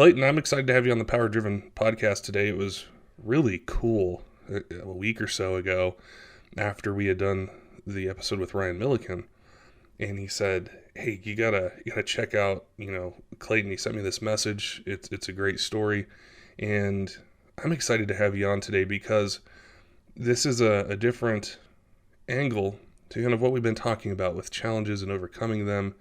Clayton, I'm excited to have you on the Power Driven podcast today. It was really cool a week or so ago after we had done the episode with Ryan Milliken, and he said, "Hey, you gotta check out, Clayton." He sent me this message. It's a great story, and I'm excited to have you on today because this is a different angle to kind of what we've been talking about with challenges and overcoming them.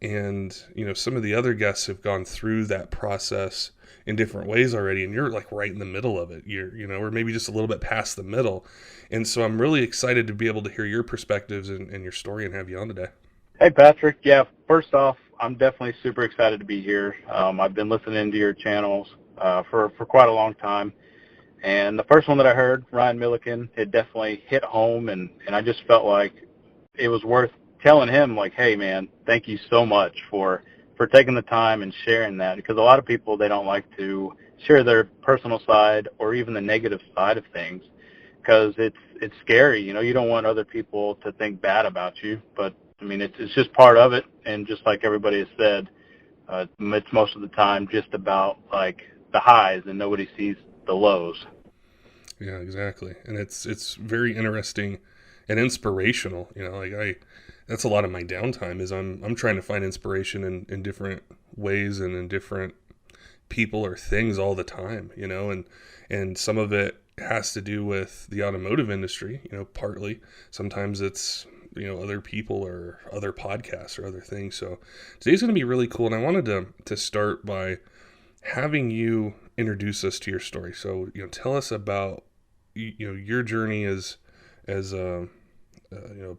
And some of the other guests have gone through that process in different ways already, and you're like right in the middle of it. Or maybe just a little bit past the middle. And so I'm really excited to be able to hear your perspectives and your story and have you on today. Hey, Patrick. Yeah, first off, I'm definitely super excited to be here. I've been listening to your channels for quite a long time. And the first one that I heard, Ryan Milliken, it definitely hit home, and I just felt like it was worth telling him, like, hey, man, thank you so much for taking the time and sharing that, because a lot of people, they don't like to share their personal side or even the negative side of things because it's scary. You don't want other people to think bad about you, but, I mean, it's just part of it, and just like everybody has said, it's most of the time just about, like, the highs, and nobody sees the lows. Yeah, exactly. And it's very interesting and inspirational. That's a lot of my downtime is I'm trying to find inspiration in different ways and in different people or things all the time, and some of it has to do with the automotive industry, partly. Sometimes it's, other people or other podcasts or other things. So today's going to be really cool. And I wanted to start by having you introduce us to your story. So, tell us about, your journey as a,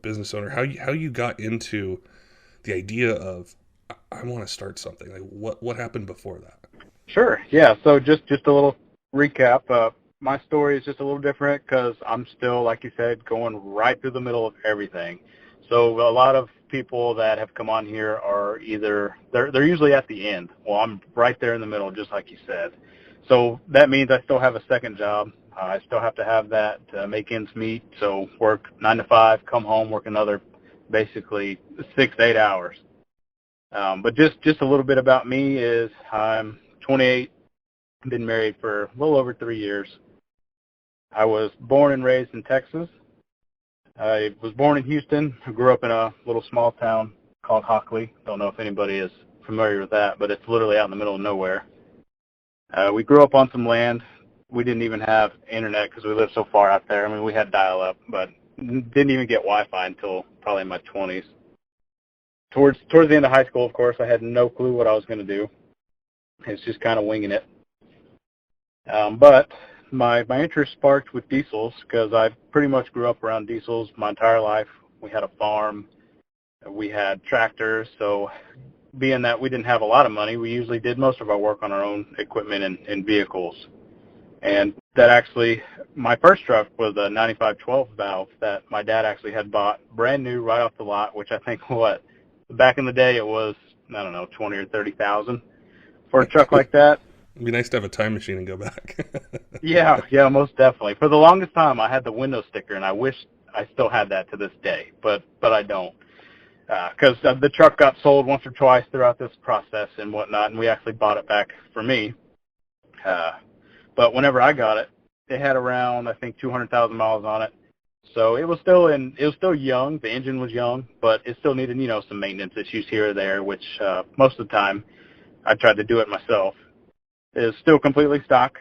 business owner, how you got into the idea of, I want to start something. Like what happened before that? Sure. Yeah. So just a little recap. My story is just a little different because I'm still, like you said, going right through the middle of everything. So a lot of people that have come on here are either they're usually at the end. Well, I'm right there in the middle, just like you said. So that means I still have a second job. I still have to have that to make ends meet. So work 9 to 5, come home, work another basically 6 to 8 hours. But just a little bit about me is I'm 28, been married for a little over 3 years. I was born and raised in Texas. I was born in Houston. I grew up in a little small town called Hockley. Don't know if anybody is familiar with that, but it's literally out in the middle of nowhere. We grew up on some land. We didn't even have internet because we lived so far out there. I mean, we had dial-up, but didn't even get Wi-Fi until probably in my 20s. Towards the end of high school, of course, I had no clue what I was going to do. It's just kind of winging it. But my interest sparked with diesels because I pretty much grew up around diesels my entire life. We had a farm. We had tractors. So being that we didn't have a lot of money, we usually did most of our work on our own equipment and vehicles. And that actually, my first truck was a 9512 valve that my dad actually had bought brand new right off the lot, which I think, back in the day it was, I don't know, 20 or 30,000 for a truck like that. It'd be nice to have a time machine and go back. Yeah, most definitely. For the longest time, I had the window sticker, and I wish I still had that to this day, but I don't, because the truck got sold once or twice throughout this process and whatnot, and we actually bought it back for me. But whenever I got it, it had around, I think, 200,000 miles on it. So it was still young. The engine was young, but it still needed, some maintenance issues here or there, which most of the time I tried to do it myself. It is still completely stock.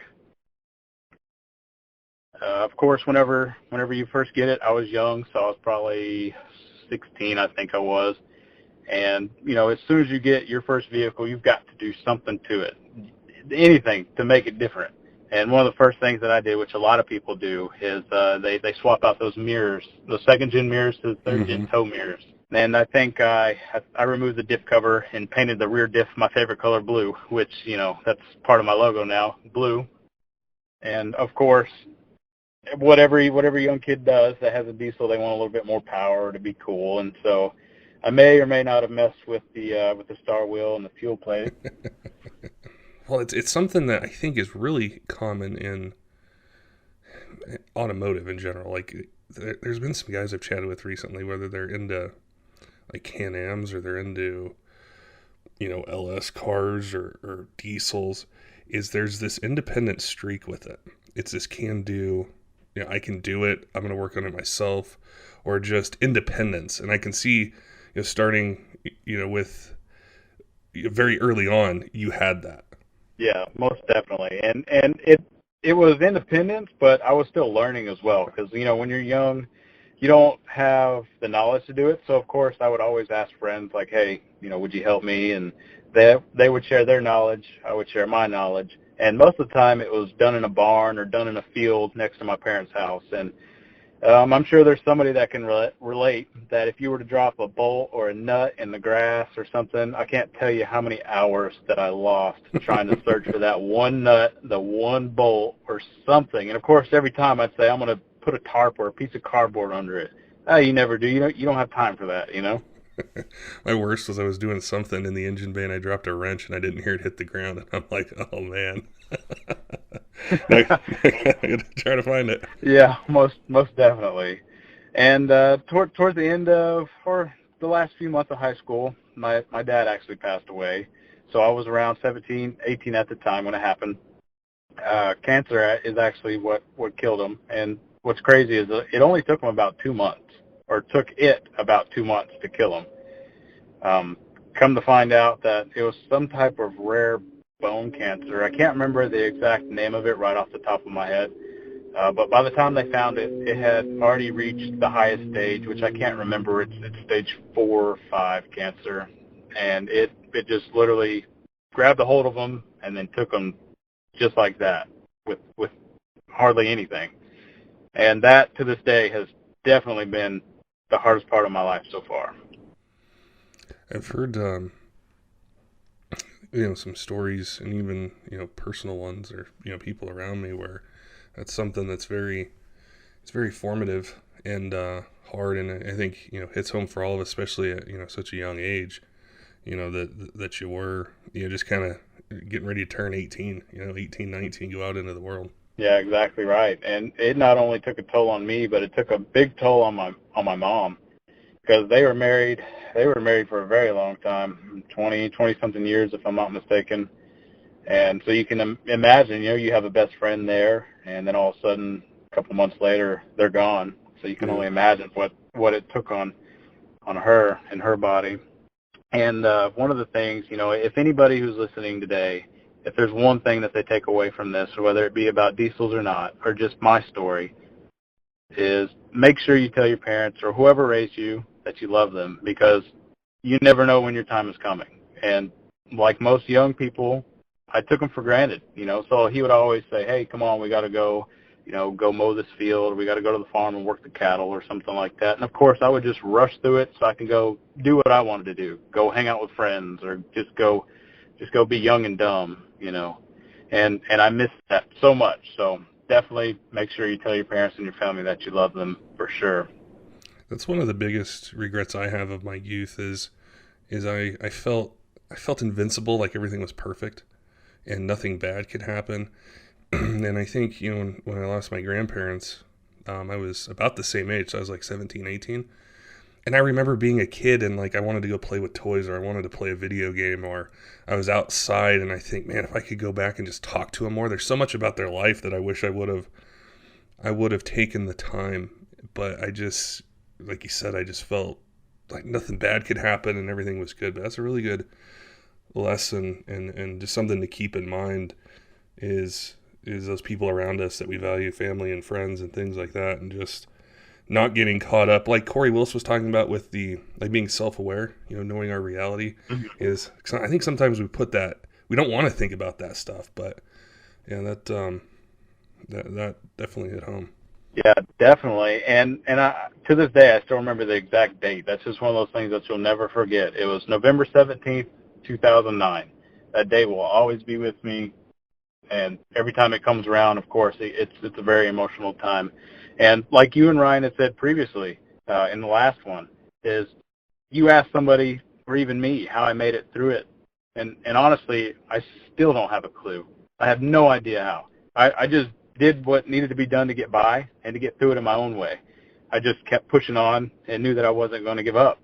Of course, whenever you first get it, I was young, so I was probably 16, I think I was. And, as soon as you get your first vehicle, you've got to do something to it, anything to make it different. And one of the first things that I did, which a lot of people do, is they swap out those mirrors, those second-gen mirrors to third-gen tow mirrors. And I think I removed the diff cover and painted the rear diff my favorite color, blue, which, that's part of my logo now, blue. And, of course, whatever young kid does that has a diesel, they want a little bit more power to be cool. And so I may or may not have messed with the star wheel and the fuel plate. Well, it's something that I think is really common in automotive in general. Like, there's been some guys I've chatted with recently, whether they're into like Can-Ams or they're into LS cars or diesels, is there's this independent streak with it. It's this can do, I can do it. I'm going to work on it myself, or just independence. And I can see, starting, with very early on, you had that. Yeah, most definitely. And it was independence, but I was still learning as well because when you're young, you don't have the knowledge to do it. So of course, I would always ask friends like, "Hey, would you help me?" And they would share their knowledge. I would share my knowledge. And most of the time, it was done in a barn or done in a field next to my parents' house. And I'm sure there's somebody that can relate that if you were to drop a bolt or a nut in the grass or something, I can't tell you how many hours that I lost trying to search for that one nut, the one bolt or something. And of course, every time I'd say, I'm going to put a tarp or a piece of cardboard under it. You never do. You don't have time for that, My worst was I was doing something in the engine bay and I dropped a wrench and I didn't hear it hit the ground. And I'm like, oh man. I gotta try to find it. Yeah, most definitely. And towards the end of, or the last few months of high school, my dad actually passed away. So I was around 17, 18 at the time when it happened. Cancer is actually what killed him. And what's crazy is it only took him about 2 months, or took it about 2 months to kill him. Come to find out that it was some type of rare bone cancer. I can't remember the exact name of it right off the top of my head. But by the time they found it, it had already reached the highest stage, which I can't remember. It's stage 4 or 5 cancer. And it just literally grabbed a hold of him and then took him just like that with hardly anything. And that, to this day, has definitely been the hardest part of my life so far. I've heard, some stories and even, personal ones or, people around me where that's something that's it's very formative and hard. And I think, hits home for all of us, especially at, such a young age, that you were, just kind of getting ready to turn 18, 18, 19, go out into the world. Yeah, exactly right. And it not only took a toll on me, but it took a big toll on my mom, because they were married. They were married for a very long time, 20 something years, if I'm not mistaken. And so you can imagine, you have a best friend there, and then all of a sudden, a couple months later, they're gone. So you can only imagine what it took on her and her body. And one of the things, if anybody who's listening today, if there's one thing that they take away from this, whether it be about diesels or not, or just my story, is make sure you tell your parents or whoever raised you that you love them, because you never know when your time is coming. And like most young people, I took him for granted, so he would always say, hey, come on, we got to go, go mow this field, or we got to go to the farm and work the cattle or something like that. And of course, I would just rush through it so I can go do what I wanted to do, go hang out with friends, or just go be young and dumb, and I miss that so much. So definitely make sure you tell your parents and your family that you love them, for sure. That's one of the biggest regrets I have of my youth is I felt invincible, like everything was perfect and nothing bad could happen. And I think, when I lost my grandparents, I was about the same age. So I was like 17, 18. And I remember being a kid and like I wanted to go play with toys, or I wanted to play a video game, or I was outside and I think, man, if I could go back and just talk to them more. There's so much about their life that I wish I would have taken the time. But I just, like you said, I just felt like nothing bad could happen and everything was good. But that's a really good lesson, and just something to keep in mind is those people around us that we value, family and friends and things like that, and just not getting caught up like Corey Willis was talking about with the like being self-aware, knowing our reality. Is I think sometimes we don't want to think about that stuff, but yeah, that definitely hit home. Yeah, definitely. And I, to this day, I still remember the exact date. That's just one of those things that you'll never forget. It was November 17th, 2009. That day will always be with me. And every time it comes around, of course, it's a very emotional time. And like you and Ryan had said previously in the last one, is you ask somebody, or even me, how I made it through it. And honestly, I still don't have a clue. I have no idea how. I just did what needed to be done to get by and to get through it in my own way. I just kept pushing on and knew that I wasn't going to give up.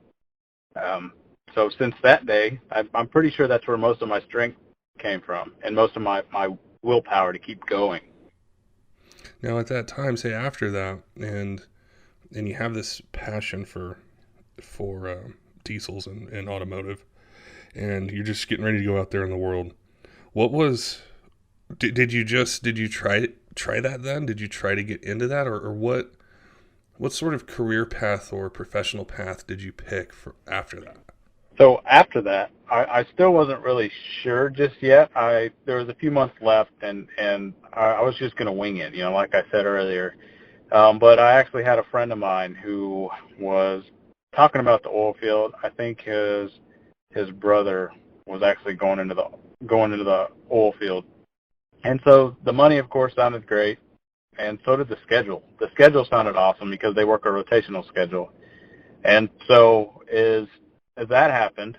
So since that day, I'm pretty sure that's where most of my strength came from and most of my willpower to keep going. Now, at that time, say after that, and you have this passion for diesels and automotive, and you're just getting ready to go out there in the world. What was did you try that then? Did you try to get into that, or what sort of career path or professional path did you pick for after that? So after that, I still wasn't really sure just yet. There was a few months left, and I was just going to wing it, like I said earlier. But I actually had a friend of mine who was talking about the oil field. I think his brother was actually going into the oil field, and so the money, of course, sounded great, and so did the schedule. The schedule sounded awesome because they work a rotational schedule, and so as that happened,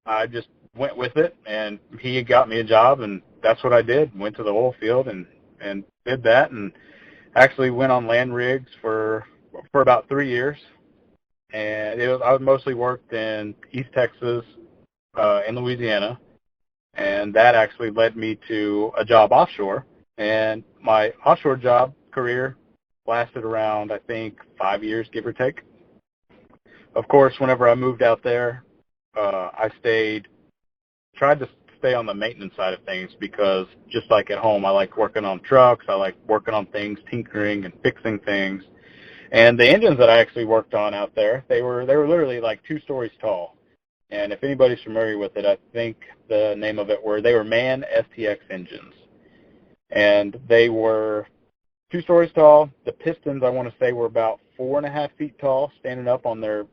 I just went with it, and he got me a job, and that's what I did. Went to the oil field and did that, and actually went on land rigs for about 3 years, and I mostly worked in East Texas, in Louisiana, and that actually led me to a job offshore. And my offshore job career lasted around, I think, 5 years, give or take. Of course, whenever I moved out there, I tried to stay on the maintenance side of things because just like at home, I like working on trucks. I like working on things, tinkering and fixing things. And the engines that I actually worked on out there, they were literally like 2 stories tall. And if anybody's familiar with it, I think the name of it they were MAN STX engines. And they were 2 stories tall. The pistons, I want to say, were about 4.5 feet tall, standing up on the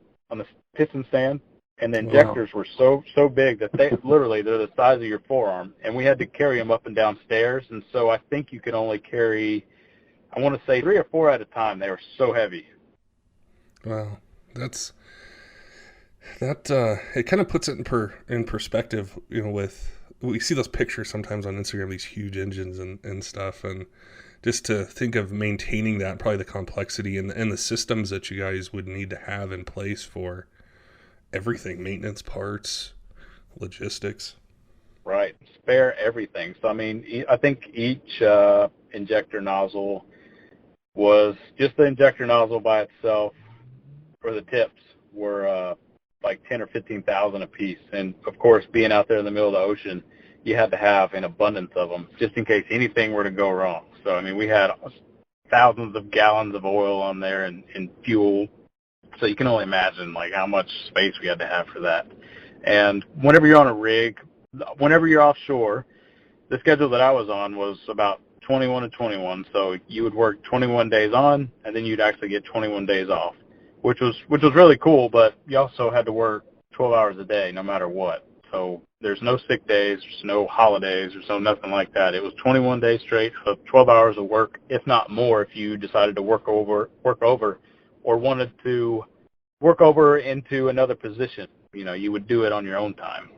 piston stand. And the Wow. injectors were so big that they're the size of your forearm. And we had to carry them up and down stairs. And so I think you could only carry, I want to say, 3 or 4 at a time. They were so heavy. Wow. That's that it kind of puts it in perspective, with we see those pictures sometimes on Instagram, these huge engines and stuff, and just to think of maintaining that, probably the complexity and the systems that you guys would need to have in place for everything, maintenance, parts, logistics. Right. Spare everything. So, I mean, I think each injector nozzle was just the injector nozzle by itself, or the tips were like 10 or 15,000 a piece. And of course, being out there in the middle of the ocean, you had to have an abundance of them just in case anything were to go wrong. So, I mean, we had thousands of gallons of oil on there and fuel. So you can only imagine like how much space we had to have for that. And whenever you're on a rig, whenever you're offshore, the schedule that I was on was about 21 to 21. So you would work 21 days on, and then you'd actually get 21 days off, which was really cool. But you also had to work 12 hours a day, no matter what. So there's no sick days, there's no holidays, there's no nothing like that. It was 21 days straight of 12 hours of work, if not more, if you decided to work over, or wanted to work over into another position. You would do it on your own time.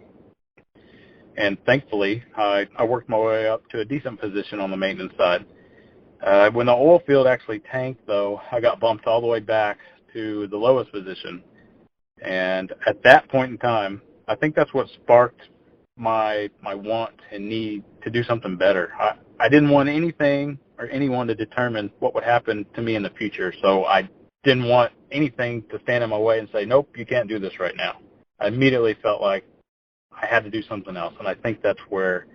And thankfully, I worked my way up to a decent position on the maintenance side. When the oil field actually tanked, though, I got bumped all the way back to the lowest position. And at that point in time, I think that's what sparked my want and need to do something better. I didn't want anything or anyone to determine what would happen to me in the future, so I didn't want anything to stand in my way and say, nope, you can't do this right now. I immediately felt like I had to do something else, and I think that's where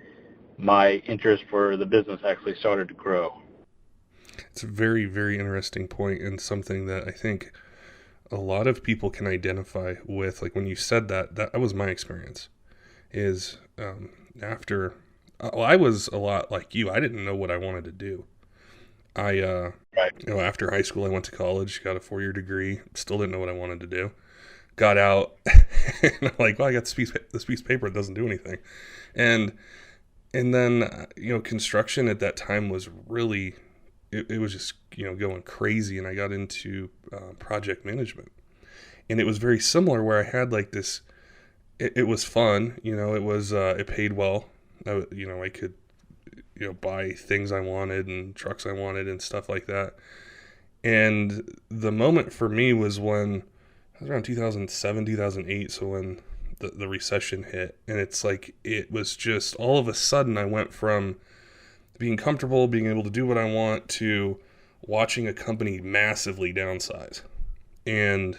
my interest for the business actually started to grow. It's a very, very interesting point, and something that I think a lot of people can identify with. Like when you said that was my experience. Is after, well, I was a lot like you. I didn't know what I wanted to do. I, Right. after high school, I went to college, got a 4-year degree. Still didn't know what I wanted to do. Got out, and I'm like, well, I got this piece of paper that doesn't do anything, and then construction at that time was really, it was just going crazy, and I got into project management, and it was very similar where I had like this. It was fun, it was it paid well. I could buy things I wanted and trucks I wanted and stuff like that. And the moment for me was when I was around 2007, 2008. So when the recession hit, and it's like it was just all of a sudden I went from being comfortable, being able to do what I want, to watching a company massively downsize, and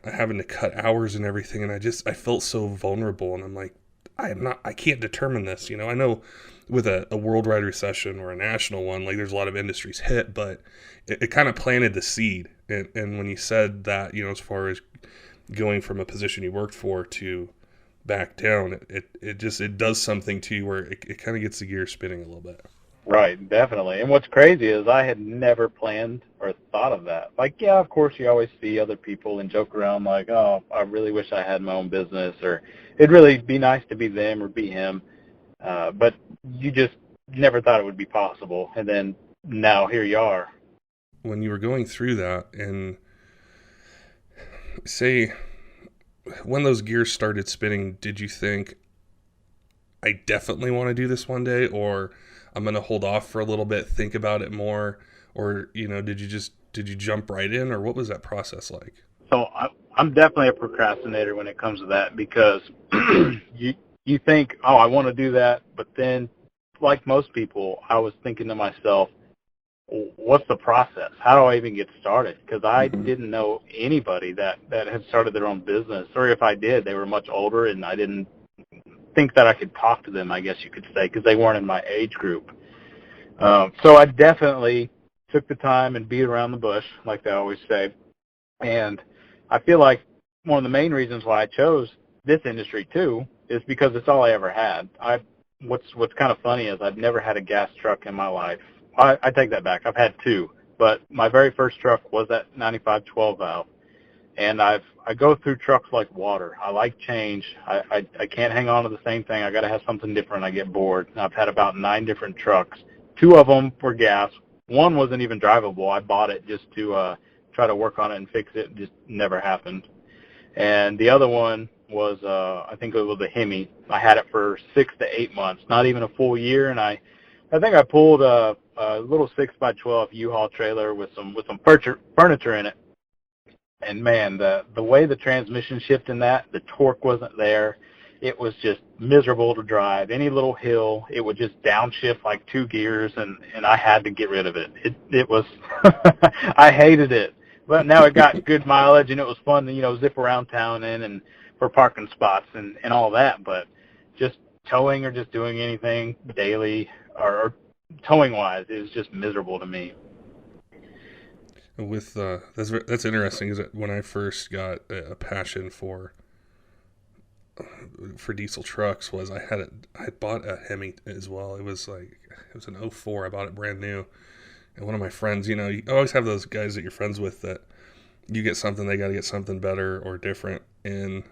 having to cut hours and everything, and I felt so vulnerable, and I'm like, I can't determine this. I know with a worldwide recession or a national one, like there's a lot of industries hit, but it kind of planted the seed. And when you said that, as far as going from a position you worked for to back down, it does something to you where it kind of gets the gears spinning a little bit. Right, definitely. And what's crazy is I had never planned or thought of that. Like, yeah, of course, you always see other people and joke around like, oh, I really wish I had my own business, or it'd really be nice to be them or be him. But you just never thought it would be possible. And then now here you are. When you were going through that, and say when those gears started spinning, did you think, I definitely want to do this one day, or I'm going to hold off for a little bit, think about it more, or, did you jump right in, or what was that process like? So I'm definitely a procrastinator when it comes to that, because you think, oh, I want to do that, but then, like most people, I was thinking to myself, what's the process? How do I even get started? Because I didn't know anybody that had started their own business, or if I did, they were much older, and I didn't think that I could talk to them, I guess you could say, because they weren't in my age group. So I definitely took the time and beat around the bush, like they always say. And I feel like one of the main reasons why I chose this industry too is because it's all I ever had. What's kind of funny is I've never had a gas truck in my life. I take that back. I've had two, but my very first truck was that 95 12 valve. And I go through trucks like water. I like change. I can't hang on to the same thing. I got to have something different. I get bored. I've had about 9 different trucks. 2 of them were gas. One wasn't even drivable. I bought it just to try to work on it and fix it. It just never happened. And the other one was, I think it was a Hemi. I had it for 6 to 8 months, not even a full year. And I think I pulled a little 6x12 U-Haul trailer with some furniture in it. And man, the way the transmission shifted in that, the torque wasn't there. It was just miserable to drive. Any little hill, it would just downshift like 2 gears, and I had to get rid of it. It was, I hated it. But now it got good mileage, and it was fun to, zip around town and for parking spots and all that. But just towing or just doing anything daily or towing-wise is just miserable to me. With that's interesting. Is that when I first got a passion for diesel trucks, was I bought a Hemi as well. It was an '04. I bought it brand new, and one of my friends, you always have those guys that you're friends with that you get something, they got to get something better or different, and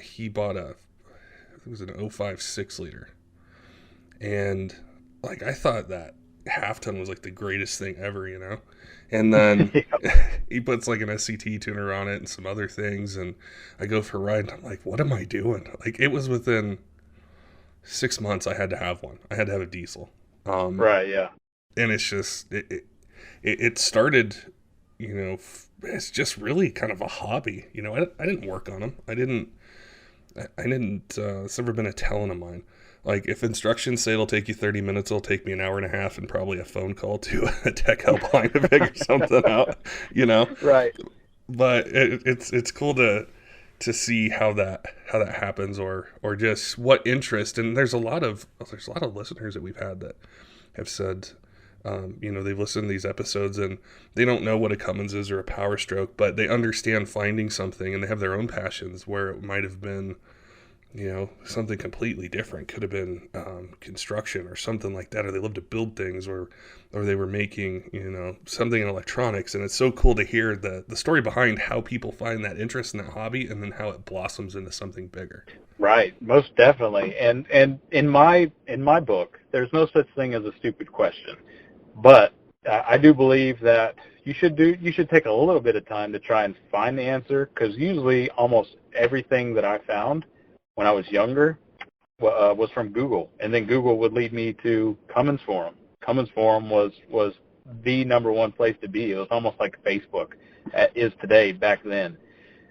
he bought it was an '05 6-liter, and I thought that half ton was the greatest thing ever, And then he puts an SCT tuner on it and some other things, and I go for a ride, and I'm like, what am I doing? It was within 6 months I had to have one. I had to have a diesel. Right, yeah. And it's just, it started, it's just really kind of a hobby. I didn't work on them. It's never been a talent of mine. If instructions say it'll take you 30 minutes, it'll take me an hour and a half and probably a phone call to a tech helpline to figure something out, Right. But it's cool to see how that happens, or just what interest. And there's a lot of listeners that we've had that have said, they've listened to these episodes and they don't know what a Cummins is or a Power Stroke, but they understand finding something, and they have their own passions where it might have been, something completely different. Could have been construction or something like that, or they love to build things, or they were making, something in electronics. And it's so cool to hear the story behind how people find that interest in that hobby, and then how it blossoms into something bigger. Right, most definitely. And in my book, there's no such thing as a stupid question, but I do believe that you should take a little bit of time to try and find the answer, because usually almost everything that I found when I was younger was from Google, and then Google would lead me to Cummins Forum. Cummins Forum was the number one place to be. It was almost like Facebook is today back then.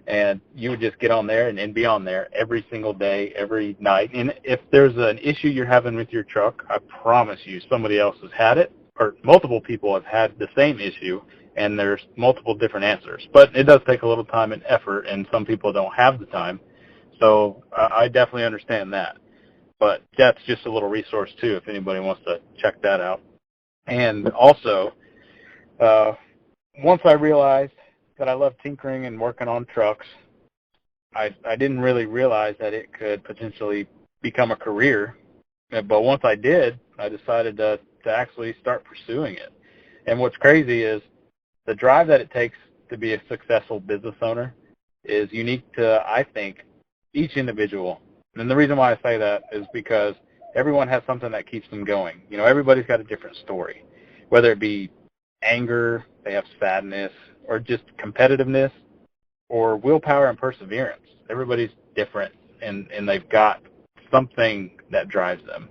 And you would just get on there and be on there every single day, every night. And if there's an issue you're having with your truck, I promise you somebody else has had it, or multiple people have had the same issue, and there's multiple different answers. But it does take a little time and effort, and some people don't have the time. So I definitely understand that. But that's just a little resource, too, if anybody wants to check that out. And also, once I realized that I love tinkering and working on trucks, I didn't really realize that it could potentially become a career. But once I did, I decided to actually start pursuing it. And what's crazy is the drive that it takes to be a successful business owner is unique to, I think, each individual. And the reason why I say that is because everyone has something that keeps them going. You know, everybody's got a different story, whether it be anger, they have sadness, or just competitiveness, or willpower and perseverance. Everybody's different, and they've got something that drives them.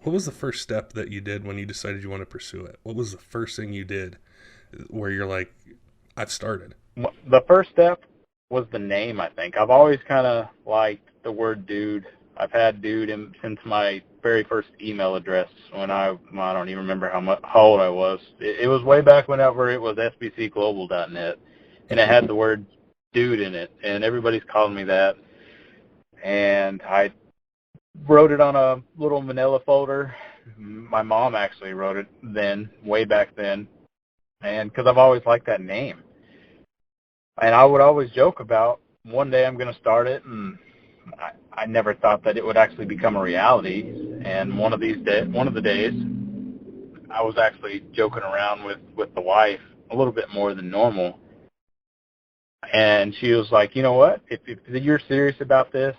What was the first step that you did when you decided you want to pursue it? What was the first thing you did where you're like, I've started? The first step was the name, I think. I've always kind of liked the word dude. I've had dude since my very first email address when I don't even remember how old I was. It was way back whenever it was sbcglobal.net, and it had the word dude in it, and everybody's calling me that. And I wrote it on a little manila folder. My mom actually wrote it then, way back then, and because I've always liked that name. And I would always joke about one day I'm going to start it, and I never thought that it would actually become a reality. And one of the days, I was actually joking around with the wife a little bit more than normal. And she was like, you know what? If you're serious about this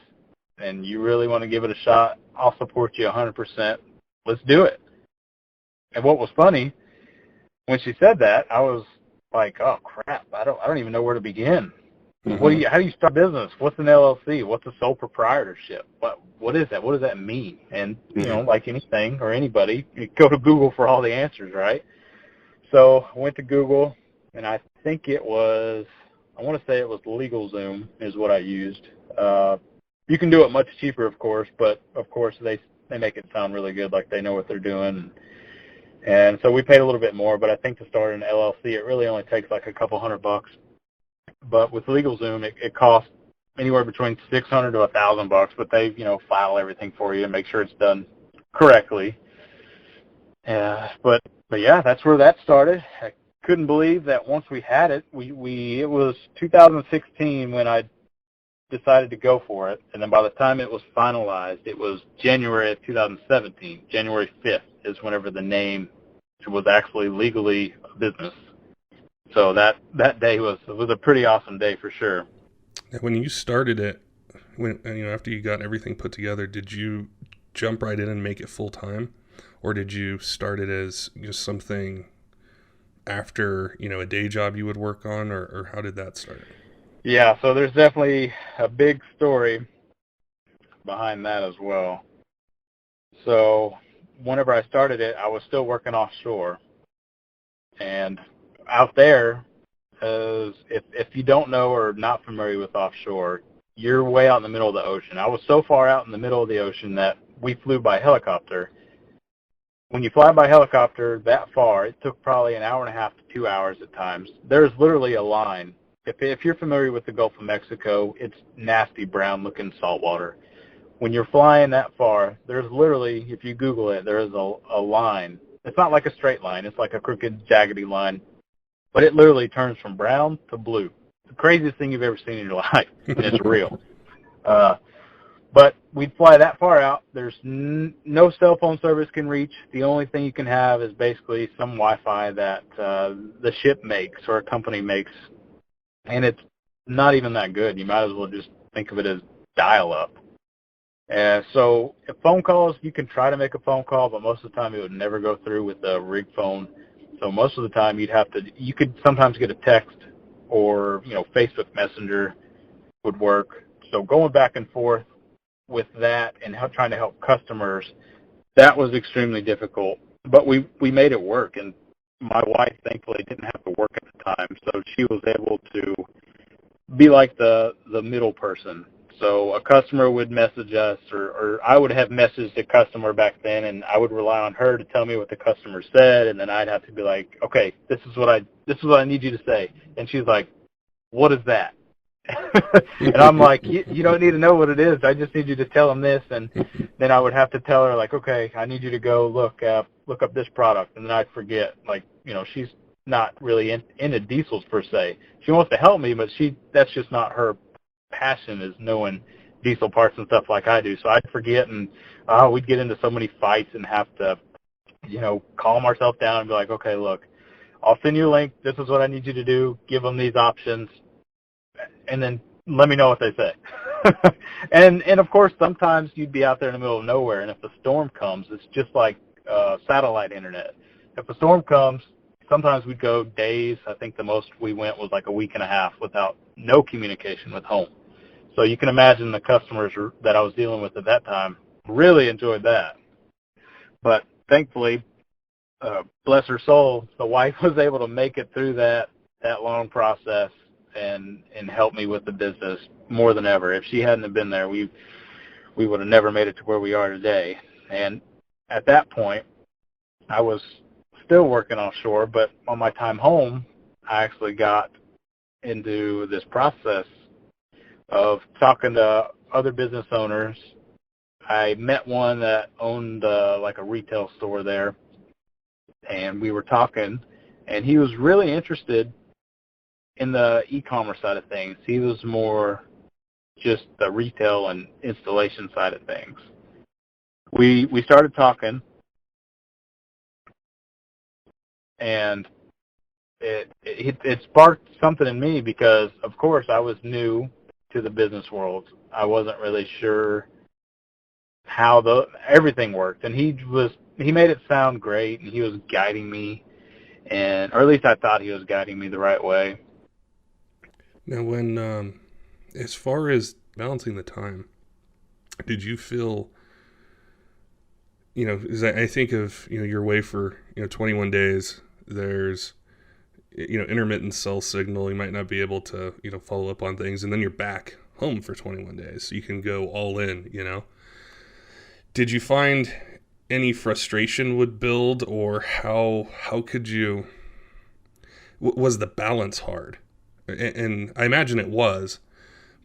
and you really want to give it a shot, I'll support you 100%. Let's do it. And what was funny, when she said that, I was like, oh crap, I don't even know where to begin. Mm-hmm. How do you start a business? What's an LLC? What's a sole proprietorship? What is that? What does that mean? And you know, like anything or anybody, you go to Google for all the answers, right? So I went to Google, and I want to say it was LegalZoom is what I used. You can do it much cheaper, of course, but of course they make it sound really good, like they know what they're doing. And so we paid a little bit more, but I think to start an LLC, it really only takes like a couple $100. But with LegalZoom, it costs anywhere between $600 to $1,000. But they, file everything for you and make sure it's done correctly. But yeah, that's where that started. I couldn't believe that once we had it, it was 2016 when I decided to go for it, and then by the time it was finalized, it was January of 2017. January 5th is whenever the name was actually legally a business. So that day was a pretty awesome day for sure. When you started it, after you got everything put together, did you jump right in and make it full time, or did you start it as just something after a day job you would work on, or how did that start? Yeah, so there's definitely a big story behind that as well. So whenever I started it, I was still working offshore, and out there, if you don't know or not familiar with offshore, you're way out in the middle of the ocean. I was so far out in the middle of the ocean that we flew by helicopter. When you fly by helicopter that far, it took probably an hour and a half to 2 hours at times. There's literally a line. If you're familiar with the Gulf of Mexico, it's nasty brown-looking saltwater. When you're flying that far, there's literally, if you Google it, there is a line. It's not like a straight line. It's like a crooked, jaggedy line. But it literally turns from brown to blue. The craziest thing you've ever seen in your life, and it's real. But we'd fly that far out. There's no cell phone service can reach. The only thing you can have is basically some Wi-Fi that the ship makes or a company makes. And it's not even that good. You might as well just think of it as dial-up. So if phone calls, you can try to make a phone call, but most of the time it would never go through with a rig phone. So most of the time you could sometimes get a text or, Facebook Messenger would work. So going back and forth with that and trying to help customers, that was extremely difficult. But we made it work, and my wife thankfully didn't have to work at the time, so she was able to be like the middle person. So a customer would message us, or I would have messaged a customer back then, and I would rely on her to tell me what the customer said, and then I'd have to be like, okay, this is what I need you to say, and she's like, what is that? And I'm like, you don't need to know what it is. I just need you to tell them this, and then I would have to tell her like, okay, I need you to go look up this product, and then I'd forget. Like, she's not really into diesels per se. She wants to help me, but that's just not her passion, is knowing diesel parts and stuff like I do. So I'd forget, and we'd get into so many fights and have to, calm ourselves down and be like, okay, look, I'll send you a link. This is what I need you to do. Give them these options, and then let me know what they say. and of course, sometimes you'd be out there in the middle of nowhere, and if a storm comes, it's just like satellite internet. If a storm comes, sometimes we'd go days. I think the most we went was like a week and a half without no communication with home. So you can imagine the customers that I was dealing with at that time really enjoyed that. But thankfully, bless her soul, the wife was able to make it through that long process and help me with the business more than ever. If she hadn't have been there, we would have never made it to where we are today. And at that point, I was still working offshore, but on my time home, I actually got into this process of talking to other business owners. I met one that owned like a retail store there, and we were talking, and he was really interested in the e-commerce side of things. He was more just the retail and installation side of things. We started talking, and it sparked something in me because, of course, I was new to the business world. I wasn't really sure how everything worked, and he made it sound great, and he was guiding me, or at least I thought he was guiding me the right way. Now, when as far as balancing the time, did you feel, as I think of, you're away for 21 days. There's intermittent cell signal. You might not be able to follow up on things, and then you're back home for 21 days, so you can go all in. Did you find any frustration would build, or how could you? Was the balance hard? And I imagine it was,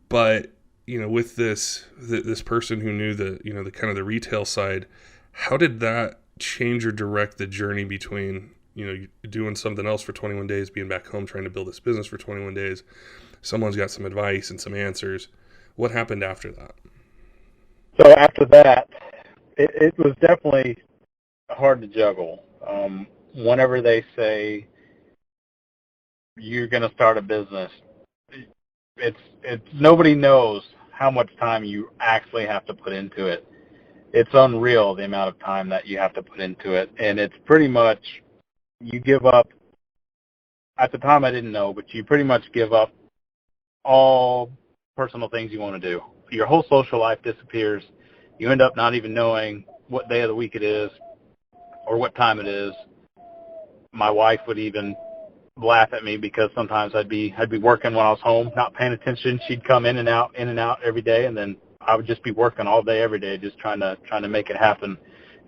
but with this person who knew the kind of the retail side, how did that change or direct the journey between doing something else for 21 days, being back home trying to build this business for 21 days? Someone's got some advice and some answers. What happened after that? So after that, it was definitely hard to juggle. Whenever they say you're going to start a business, it's nobody knows how much time you actually have to put into it. It's unreal the amount of time that you have to put into it, and it's pretty much you give up. At the time, I didn't know, but you pretty much give up all personal things you want to do. Your whole social life disappears. You end up not even knowing what day of the week it is or what time it is. My wife would even laugh at me because sometimes I'd be working when I was home, not paying attention. She'd come in and out every day, and then I would just be working all day, every day, just trying to make it happen.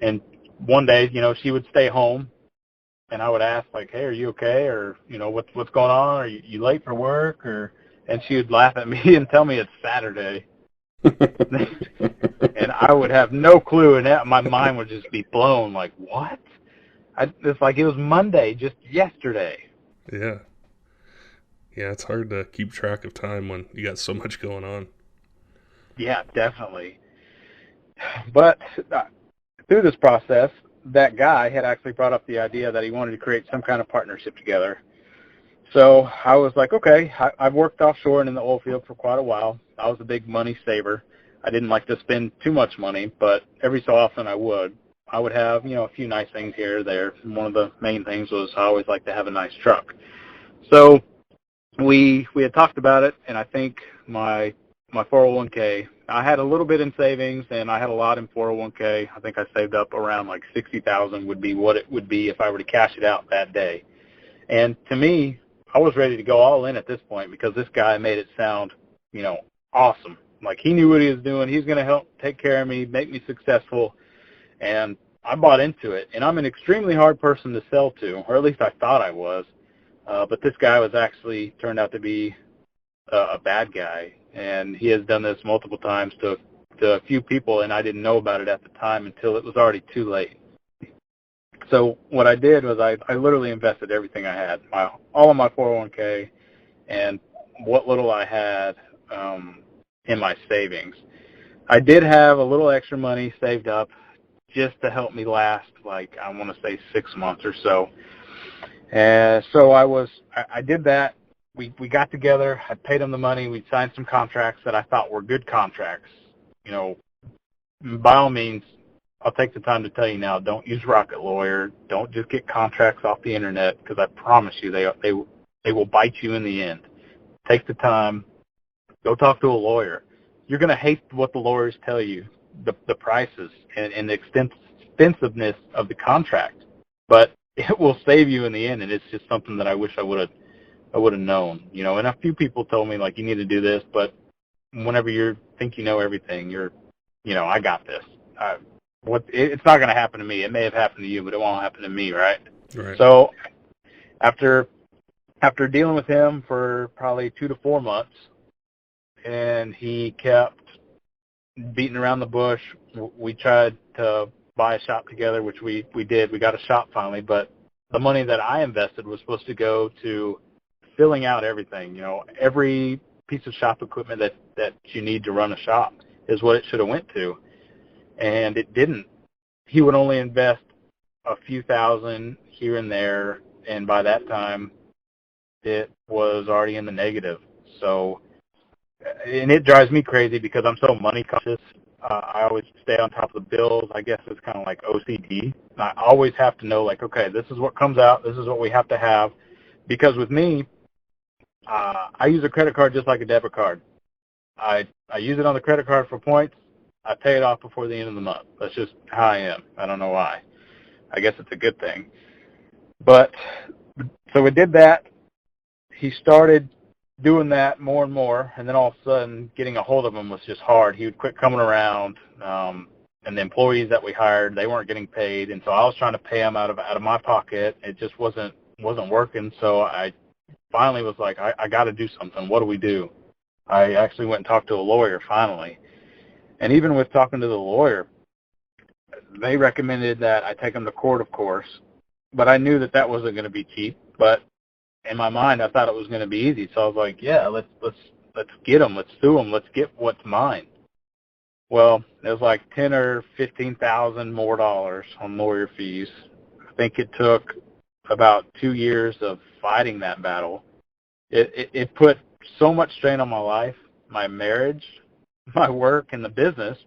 And one day, she would stay home, and I would ask like, "Hey, are you okay?" Or what's going on? Are you late for work? And she would laugh at me and tell me it's Saturday. And I would have no clue, and my mind would just be blown. Like, what? It's like it was Monday, just yesterday. Yeah, it's hard to keep track of time when you got so much going on. Yeah, definitely. But through this process, that guy had actually brought up the idea that he wanted to create some kind of partnership together. So I was like, okay, I've worked offshore and in the oil field for quite a while. I was a big money saver. I didn't like to spend too much money, but every so often I would. I would have, a few nice things here or there. And one of the main things was I always like to have a nice truck. So we had talked about it, and I think my 401k, I had a little bit in savings, and I had a lot in 401k. I think I saved up around like $60,000 would be what it would be if I were to cash it out that day. And to me, I was ready to go all in at this point because this guy made it sound, awesome. Like he knew what he was doing. He's going to help take care of me, make me successful. And I bought into it. And I'm an extremely hard person to sell to, or at least I thought I was. But this guy was actually turned out to be a bad guy. And he has done this multiple times to a few people, and I didn't know about it at the time until it was already too late. So what I did was I literally invested everything I had, all of my 401k and what little I had in my savings. I did have a little extra money saved up just to help me last, like, I want to say 6 months or so. And so I did that. We got together. I paid him the money. We signed some contracts that I thought were good contracts. By all means, I'll take the time to tell you now, don't use Rocket Lawyer. Don't just get contracts off the internet, because I promise you they will bite you in the end. Take the time. Go talk to a lawyer. You're going to hate what the lawyers tell you, the prices and the extensiveness of the contract, but it will save you in the end, and it's just something that I wish I would have known. And a few people told me, like, you need to do this, but whenever you think you know everything, I got this. It's not going to happen to me. It may have happened to you, but it won't happen to me, right? Right. So after dealing with him for probably 2 to 4 months, and he kept beating around the bush, we tried to buy a shop together, which we did. We got a shop finally, but the money that I invested was supposed to go to filling out everything. Every piece of shop equipment that you need to run a shop is what it should have went to. And it didn't. He would only invest a few thousand here and there, and by that time, it was already in the negative. So, and it drives me crazy because I'm so money conscious. I always stay on top of the bills. I guess it's kind of like OCD. I always have to know, like, okay, this is what comes out. This is what we have to have. Because with me, I use a credit card just like a debit card. I use it on the credit card for points. I pay it off before the end of the month. That's just how I am. I don't know why. I guess it's a good thing. But, so we did that. He started doing that more and more, and then all of a sudden getting a hold of him was just hard. He would quit coming around, and the employees that we hired, they weren't getting paid, and so I was trying to pay them out of my pocket. It just wasn't working, so I finally was like, I got to do something. What do we do? I actually went and talked to a lawyer finally. And even with talking to the lawyer, they recommended that I take him to court, of course. But I knew that wasn't going to be cheap. But in my mind, I thought it was going to be easy. So I was like, yeah, let's get him. Let's sue him. Let's get what's mine. Well, it was like $10,000 or $15,000 more dollars on lawyer fees. I think it took about 2 years of fighting that battle. It put so much strain on my life, my marriage, my work, and the business,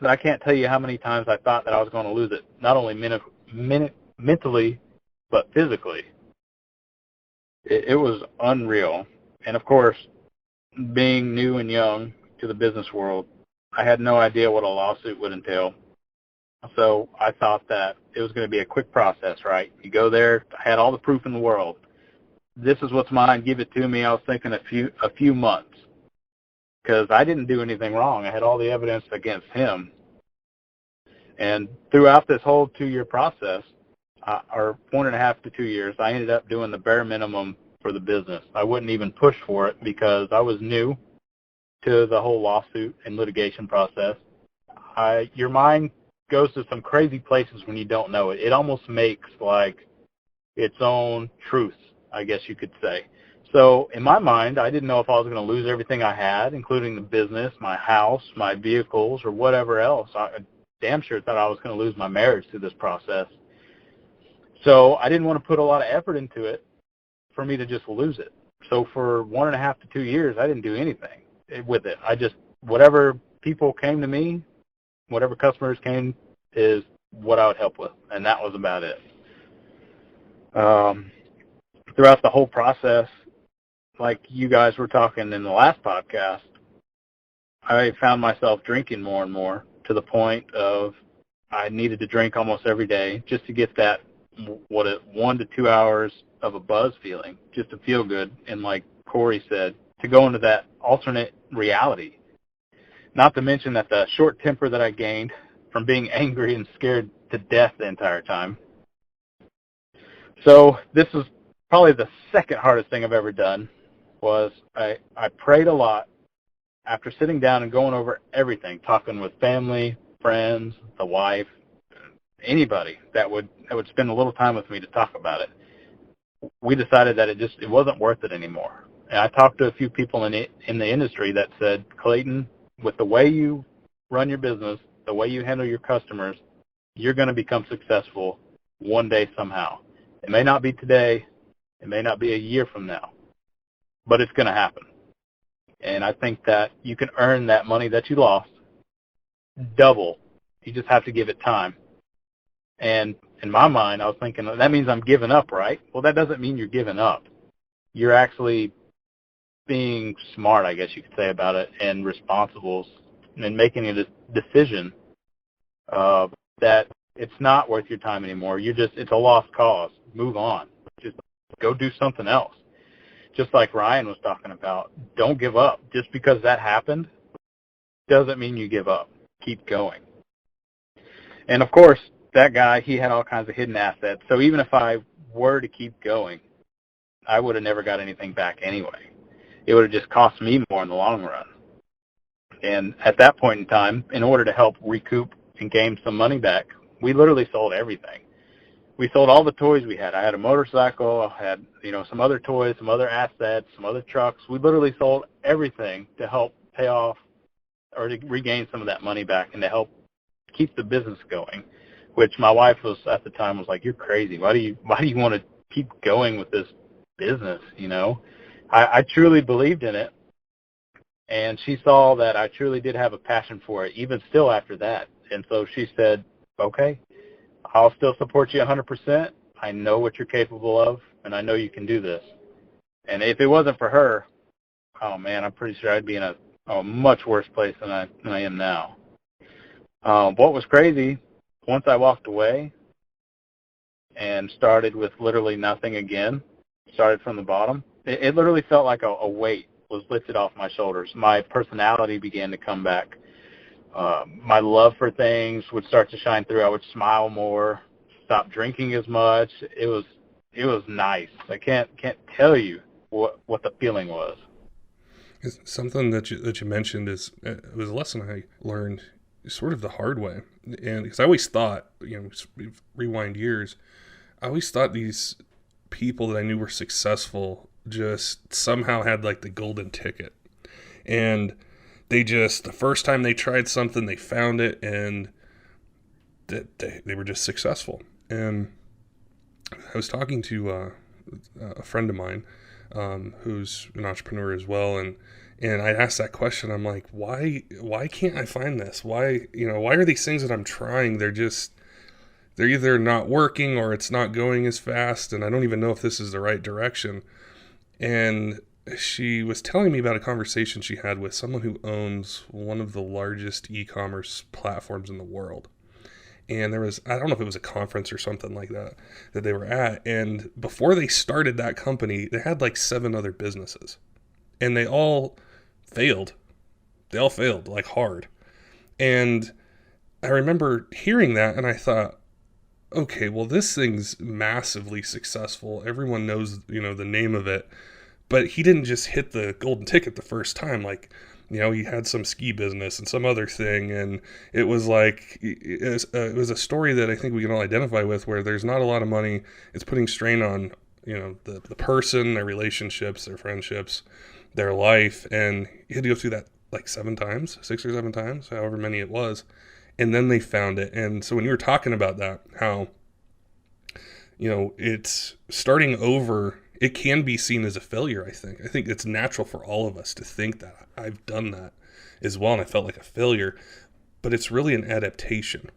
that I can't tell you how many times I thought that I was going to lose it, not only mentally, but physically. It was unreal. And, of course, being new and young to the business world, I had no idea what a lawsuit would entail. So I thought that it was going to be a quick process, right? You go there, I had all the proof in the world. This is what's mine, give it to me. I was thinking a few months, because I didn't do anything wrong. I had all the evidence against him. And throughout this whole 2-year process, or 1.5 to 2 years, I ended up doing the bare minimum for the business. I wouldn't even push for it because I was new to the whole lawsuit and litigation process. Your mind goes to some crazy places when you don't know it. It almost makes like its own truth, I guess you could say. So in my mind, I didn't know if I was going to lose everything I had, including the business, my house, my vehicles, or whatever else. I damn sure thought I was going to lose my marriage through this process. So I didn't want to put a lot of effort into it for me to just lose it. So for 1.5 to 2 years, I didn't do anything with it. Whatever people came to me, whatever customers came, is what I would help with, and that was about it. Throughout the whole process, like you guys were talking in the last podcast, I found myself drinking more and more, to the point of I needed to drink almost every day just to get that 1 to 2 hours of a buzz feeling, just to feel good, and like Corey said, to go into that alternate reality. Not to mention that the short temper that I gained from being angry and scared to death the entire time. So this is probably the second hardest thing I've ever done. Was I prayed a lot after sitting down and going over everything, talking with family, friends, the wife, anybody that would spend a little time with me to talk about it. We decided that it wasn't worth it anymore. And I talked to a few people in the industry that said, Clayton, with the way you run your business, the way you handle your customers, you're going to become successful one day somehow. It may not be today, it may not be a year from now, but it's going to happen. And I think that you can earn that money that you lost double. You just have to give it time. And in my mind, I was thinking, that means I'm giving up, right? Well, that doesn't mean you're giving up. You're actually being smart, I guess you could say, about it, and responsible, and making a decision that it's not worth your time anymore. It's a lost cause. Move on. Just go do something else. Just like Ryan was talking about, don't give up. Just because that happened doesn't mean you give up. Keep going. And, of course, that guy, he had all kinds of hidden assets. So even if I were to keep going, I would have never got anything back anyway. It would have just cost me more in the long run. And at that point in time, in order to help recoup and gain some money back, we literally sold everything. We sold all the toys we had. I had a motorcycle, I had, some other toys, some other assets, some other trucks. We literally sold everything to help pay off or to regain some of that money back and to help keep the business going, which my wife was at the time was like, you're crazy. Why do you want to keep going with this business? I truly believed in it. And she saw that I truly did have a passion for it, even still after that. And so she said, okay, I'll still support you 100%. I know what you're capable of, and I know you can do this. And if it wasn't for her, oh, man, I'm pretty sure I'd be in a much worse place than I am now. What was crazy, once I walked away and started with literally nothing again, started from the bottom, it literally felt like a weight was lifted off my shoulders. My personality began to come back. My love for things would start to shine through. I would smile more, stop drinking as much. It was nice. I can't tell you what the feeling was. Something that you mentioned it was a lesson I learned sort of the hard way, and because I always thought, rewind years, I always thought these people that I knew were successful just somehow had like the golden ticket, and they just, the first time they tried something, they found it, and they were just successful. And I was talking to a friend of mine who's an entrepreneur as well, and I asked that question. I'm like, why can't I find this? Why are these things that I'm trying, they're either not working or it's not going as fast, and I don't even know if this is the right direction. And she was telling me about a conversation she had with someone who owns one of the largest e-commerce platforms in the world. And there was, I don't know if it was a conference or something like that they were at. And before they started that company, they had like 7 other businesses. And they all failed. They all failed, like hard. And I remember hearing that and I thought, okay, well, this thing's massively successful. Everyone knows, the name of it. But he didn't just hit the golden ticket the first time. Like, he had some ski business and some other thing. And it was like, it was a story that I think we can all identify with, where there's not a lot of money. It's putting strain on, the person, their relationships, their friendships, their life. And he had to go through that like 7 times, 6 or 7 times, however many it was. And then they found it. And so when you were talking about that, how, it's starting over, it can be seen as a failure, I think. I think it's natural for all of us to think that. I've done that as well, and I felt like a failure. But it's really an adaptation,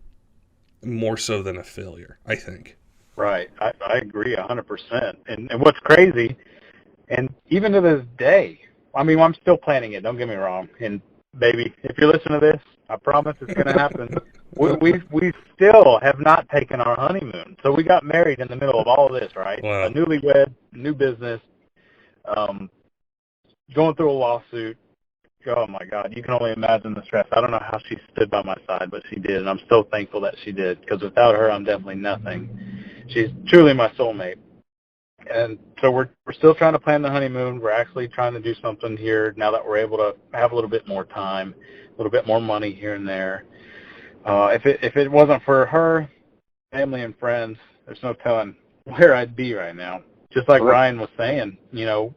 more so than a failure, I think. Right. I agree 100%. And what's crazy, and even to this day, I mean, I'm still planning it, don't get me wrong. And baby, if you're listening to this, I promise it's going to happen. We still have not taken our honeymoon. So we got married in the middle of all of this, right? A Wow. newlywed, new business, going through a lawsuit. Oh, my God. You can only imagine the stress. I don't know how she stood by my side, but she did, and I'm so thankful that she did, because without her, I'm definitely nothing. She's truly my soulmate. And so we're still trying to plan the honeymoon. We're actually trying to do something here now that we're able to have a little bit more time, a little bit more money here and there. If it wasn't for her, family and friends, there's no telling where I'd be right now. Just like Ryan was saying,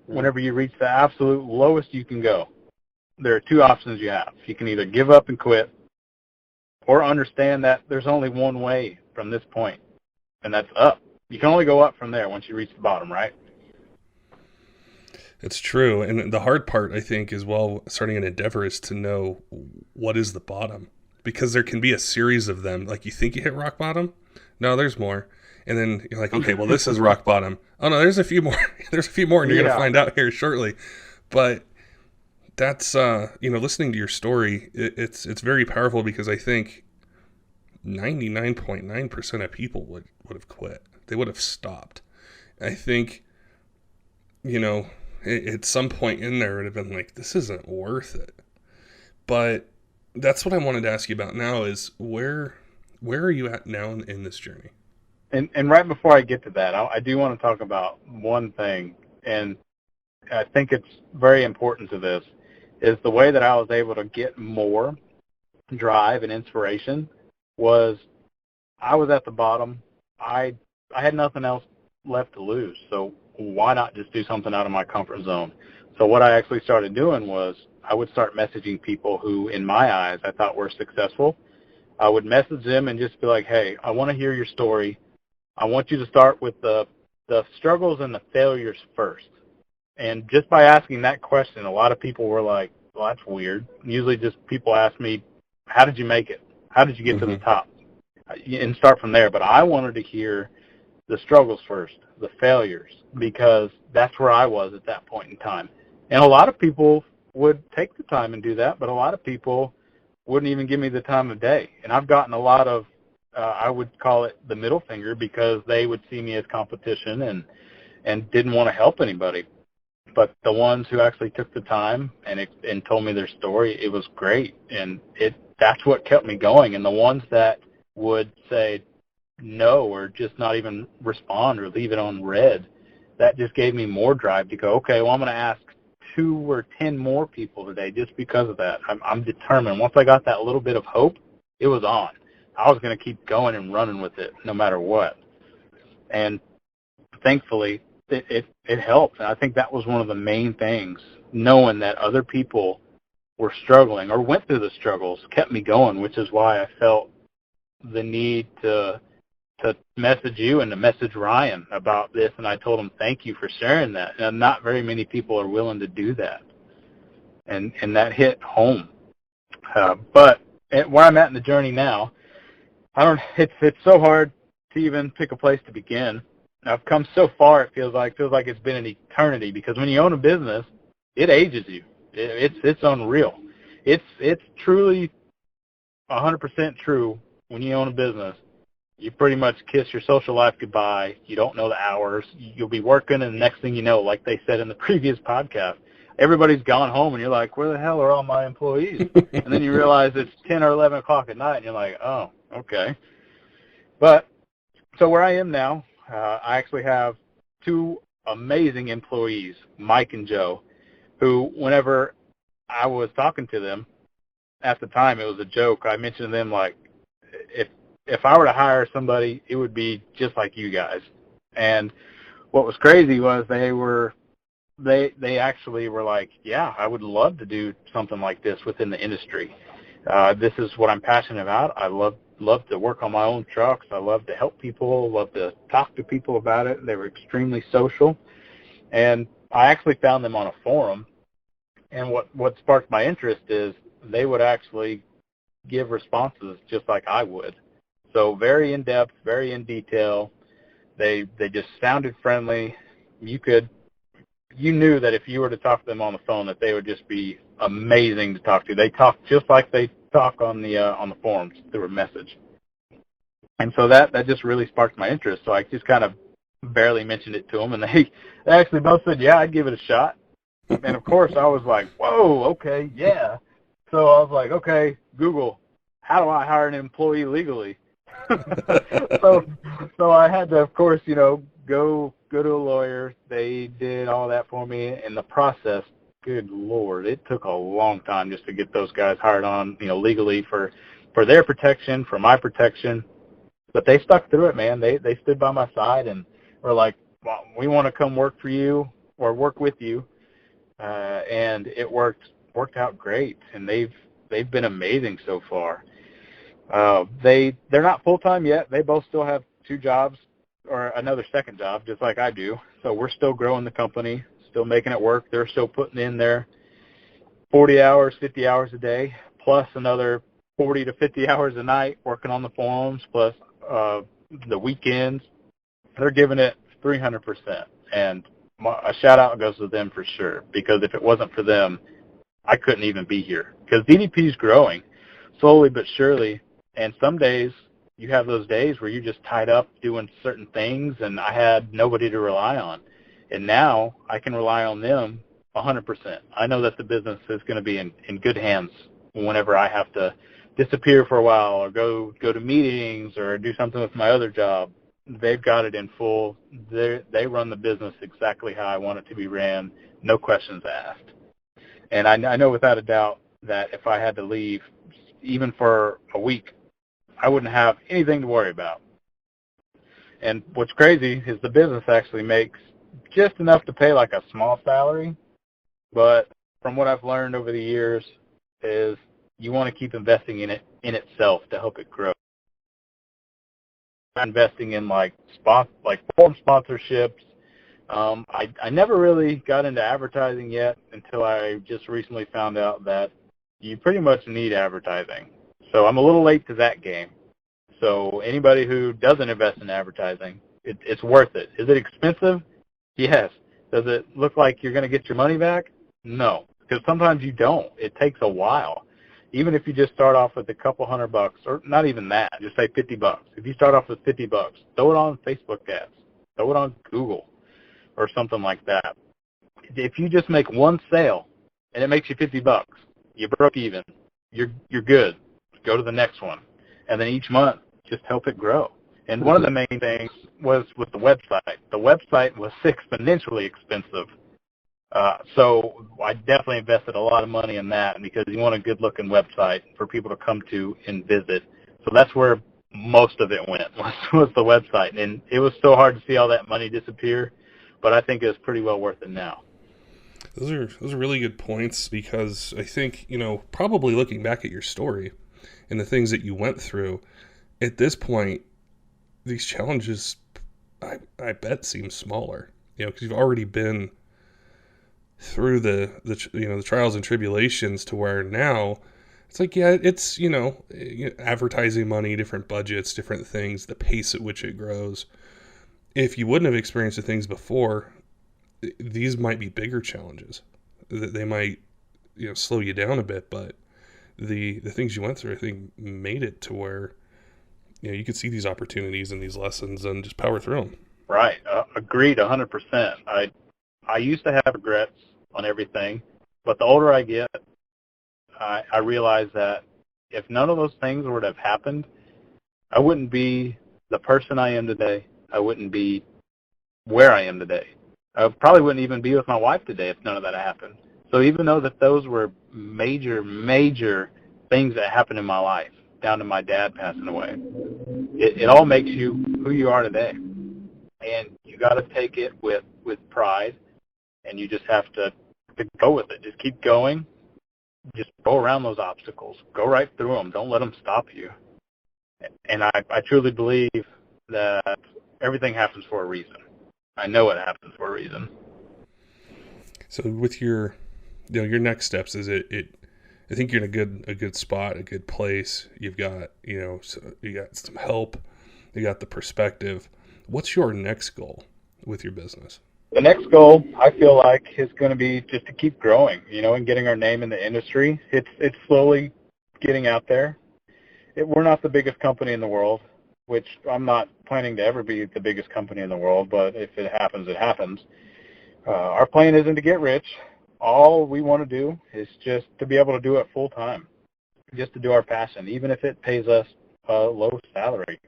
whenever you reach the absolute lowest you can go, there are two options you have. You can either give up and quit, or understand that there's only one way from this point, and that's up. You can only go up from there once you reach the bottom, right? It's true. And the hard part, I think, as well, starting an endeavor is to know what is the bottom. Because there can be a series of them. Like, you think you hit rock bottom? No, there's more. And then you're like, okay, well, this is rock bottom. Oh, no, there's a few more. There's a few more, and you're going to find out here shortly. But that's, listening to your story, it's very powerful, because I think 99.9% of people would have quit. They would have stopped. I think, at some point in there, it would have been like, this isn't worth it. But that's what I wanted to ask you about now is where are you at now in this journey? And right before I get to that, I do want to talk about one thing, and I think it's very important to this, is the way that I was able to get more drive and inspiration was I was at the bottom. I had nothing else left to lose, so why not just do something out of my comfort zone? So what I actually started doing was I would start messaging people who, in my eyes, I thought were successful. I would message them and just be like, hey, I want to hear your story. I want you to start with the struggles and the failures first. And just by asking that question, a lot of people were like, well, that's weird. Usually just people ask me, how did you make it? How did you get to the top? And start from there. But I wanted to hear the struggles first, the failures, because that's where I was at that point in time. And a lot of people would take the time and do that, but a lot of people wouldn't even give me the time of day. And I've gotten a lot of, I would call it the middle finger, because they would see me as competition and didn't want to help anybody. But the ones who actually took the time and told me their story, it was great. And that's what kept me going. And the ones that would say no or just not even respond or leave it on red, that just gave me more drive to go, okay, well, I'm going to ask 2 or 10 more people today just because of that. I'm determined. Once I got that little bit of hope, it was on. I was going to keep going and running with it no matter what. And thankfully, it helped. And I think that was one of the main things, knowing that other people were struggling or went through the struggles kept me going, which is why I felt the need to message you and to message Ryan about this. And I told him, thank you for sharing that. And not very many people are willing to do that. And that hit home. But where I'm at in the journey now, it's so hard to even pick a place to begin. I've come so far, it feels like it's been an eternity, because when you own a business, it ages you. It's unreal. It's truly 100% true. When you own a business, you pretty much kiss your social life goodbye. You don't know the hours. You'll be working, and the next thing you know, like they said in the previous podcast, everybody's gone home, and you're like, where the hell are all my employees? And then you realize it's 10 or 11 o'clock at night, and you're like, oh, okay. But so where I am now, I actually have 2 amazing employees, Mike and Joe, who whenever I was talking to them, at the time it was a joke. I mentioned to them, like, if I were to hire somebody, it would be just like you guys. And what was crazy was they actually were like, yeah, I would love to do something like this within the industry. This is what I'm passionate about. I love to work on my own trucks. I love to help people, love to talk to people about it. They were extremely social. And I actually found them on a forum. And what sparked my interest is they would actually give responses just like I would. So very in-depth, very in detail. They just sounded friendly. You could you knew that if you were to talk to them on the phone, that they would just be amazing to talk to. They talk just like they talk on the forums through a message. And so that just really sparked my interest. So I just kind of barely mentioned it to them, and they actually both said, yeah, I'd give it a shot. And of course I was like, whoa, okay, yeah. So I was like, okay, Google, how do I hire an employee legally? so I had to, of course, go to a lawyer. They did all that for me. And the process, good Lord, it took a long time just to get those guys hired on, legally for their protection, for my protection. But they stuck through it, man. They stood by my side and were like, well, we want to come work for you or work with you. And it worked out great. And they've been amazing so far. They're not full-time yet. They both still have 2 jobs or another second job, just like I do. So we're still growing the company, still making it work. They're still putting in their 40 hours, 50 hours a day, plus another 40 to 50 hours a night working on the forums, plus the weekends. They're giving it 300%. And a shout-out goes to them for sure, because if it wasn't for them, I couldn't even be here. Because DDP is growing slowly but surely. And some days you have those days where you're just tied up doing certain things, and I had nobody to rely on. And now I can rely on them 100%. I know that the business is going to be in good hands whenever I have to disappear for a while or go to meetings or do something with my other job. They've got it in full. They run the business exactly how I want it to be ran, no questions asked. And I know without a doubt that if I had to leave, even for a week, I wouldn't have anything to worry about. And what's crazy is the business actually makes just enough to pay like a small salary. But from what I've learned over the years is you want to keep investing in itself to help it grow. Investing in like forum sponsorships. I never really got into advertising yet until I just recently found out that you pretty much need advertising. So I'm a little late to that game. So anybody who doesn't invest in advertising, it's worth it. Is it expensive? Yes. Does it look like you're going to get your money back? No, because sometimes you don't. It takes a while. Even if you just start off with a couple $100, or not even that, just say $50. If you start off with $50, throw it on Facebook ads, throw it on Google, or something like that. If you just make one sale and it makes you $50, you broke even. You're good. Go to the next one, and then each month just help it grow. And one of the main things was with the website. The website was exponentially expensive. So I definitely invested a lot of money in that because you want a good-looking website for people to come to and visit. So that's where most of it went, was the website. And it was so hard to see all that money disappear, but I think it was pretty well worth it now. Those are really good points, because I think, probably looking back at your story and the things that you went through, at this point, these challenges, I bet, seem smaller, because you've already been through the trials and tribulations to where now it's like, yeah, it's, advertising money, different budgets, different things, the pace at which it grows. If you wouldn't have experienced the things before, these might be bigger challenges. They might, slow you down a bit, but the things you went through, I think, made it to where, you could see these opportunities and these lessons and just power through them. Right. Agreed 100%. I used to have regrets on everything, but the older I get, I realize that if none of those things would have happened, I wouldn't be the person I am today. I wouldn't be where I am today. I probably wouldn't even be with my wife today if none of that happened. So even though that those were major, major things that happened in my life, down to my dad passing away, it all makes you who you are today. And you got to take it with pride, and you just have to go with it. Just keep going. Just go around those obstacles. Go right through them. Don't let them stop you. And I truly believe that everything happens for a reason. I know it happens for a reason. So with your next steps, is it I think you're in a good spot, a good place. You've got, you got some help. You got the perspective. What's your next goal with your business? The next goal, I feel like, is going to be just to keep growing, and getting our name in the industry. It's slowly getting out there. We're not the biggest company in the world, which I'm not planning to ever be the biggest company in the world, but if it happens, it happens. Our plan isn't to get rich. All we want to do is just to be able to do it full time, just to do our passion, even if it pays us a low salary.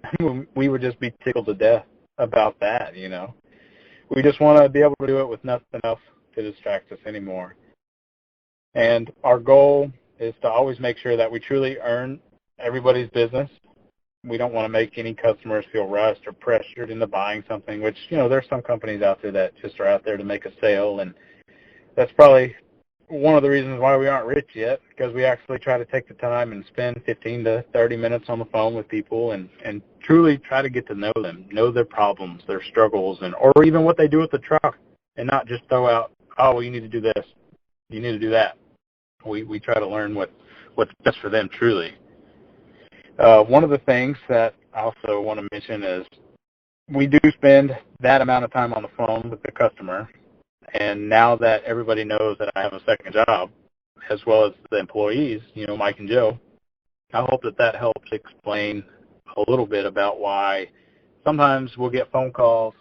We would just be tickled to death about that. We just want to be able to do it with nothing else to distract us anymore. And our goal is to always make sure that we truly earn everybody's business. We don't want to make any customers feel rushed or pressured into buying something, which, there's some companies out there that just are out there to make a sale, and that's probably one of the reasons why we aren't rich yet, because we actually try to take the time and spend 15 to 30 minutes on the phone with people and truly try to get to know them, know their problems, their struggles, or even what they do with the truck, and not just throw out, oh, well, you need to do this, you need to do that. We try to learn what's best for them truly. One of the things that I also want to mention is we do spend that amount of time on the phone with the customer, and now that everybody knows that I have a second job, as well as the employees, Mike and Joe, I hope that helps explain a little bit about why sometimes we'll get phone calls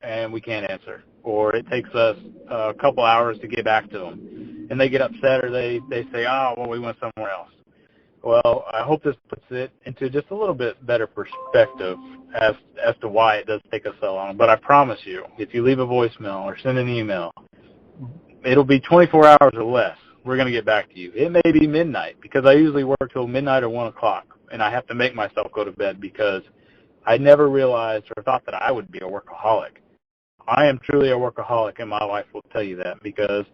and we can't answer, or it takes us a couple hours to get back to them, and they get upset, or they say, oh, well, we went somewhere else. Well, I hope this puts it into just a little bit better perspective as to why it does take us so long. But I promise you, if you leave a voicemail or send an email, it'll be 24 hours or less. We're going to get back to you. It may be midnight, because I usually work till midnight or 1 o'clock, and I have to make myself go to bed because I never realized or thought that I would be a workaholic. I am truly a workaholic, and my wife will tell you that, because,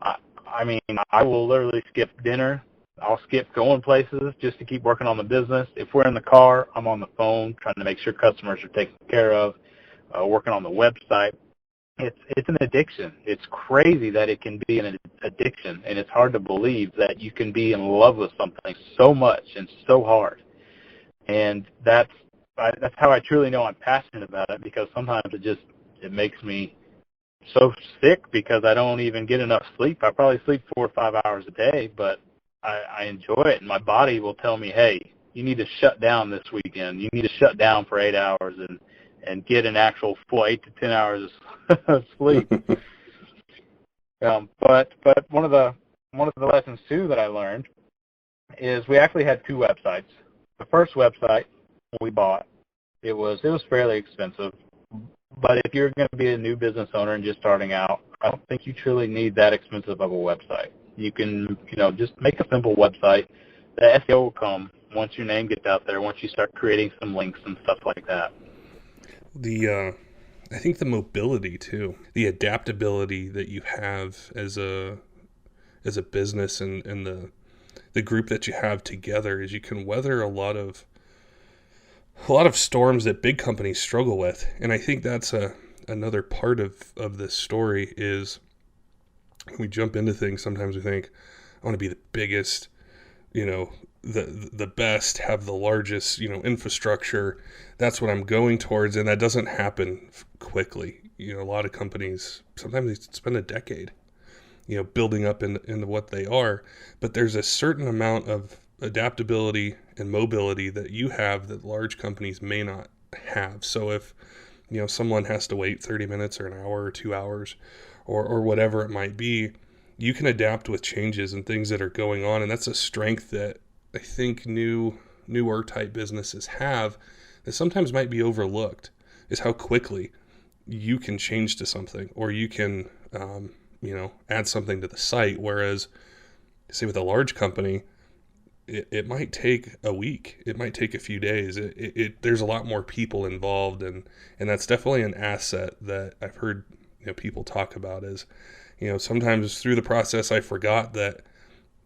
I will literally skip dinner. I'll skip going places just to keep working on the business. If we're in the car, I'm on the phone trying to make sure customers are taken care of, working on the website. It's an addiction. It's crazy that it can be an addiction, and it's hard to believe that you can be in love with something so much and so hard. And that's how I truly know I'm passionate about it, because sometimes it makes me so sick because I don't even get enough sleep. I probably sleep 4 or 5 hours a day, but I enjoy it, and my body will tell me, hey, you need to shut down this weekend. You need to shut down for 8 hours and get an actual full 8 to 10 hours of sleep. But one of the lessons too that I learned is we actually had 2 websites. The first website we bought, it was fairly expensive. But if you're going to be a new business owner and just starting out, I don't think you truly need that expensive of a website. You can, just make a simple website. The SEO will come once your name gets out there, once you start creating some links and stuff like that. I think the mobility too, the adaptability that you have as a business, and the group that you have together, is you can weather a lot of storms that big companies struggle with. And I think that's another part of this story is, when we jump into things, sometimes we think, I want to be the biggest, the best, have the largest, infrastructure. That's what I'm going towards. And that doesn't happen quickly. A lot of companies, sometimes they spend a decade, building up into what they are. But there's a certain amount of adaptability and mobility that you have that large companies may not have. So if, someone has to wait 30 minutes or an hour or 2 hours, or whatever it might be, you can adapt with changes and things that are going on. And that's a strength that I think newer type businesses have, that sometimes might be overlooked, is how quickly you can change to something, or you can, add something to the site. Whereas, say with a large company, it might take a week. It might take a few days. There's a lot more people involved, and that's definitely an asset that I've heard people talk about. Is, sometimes through the process I forgot that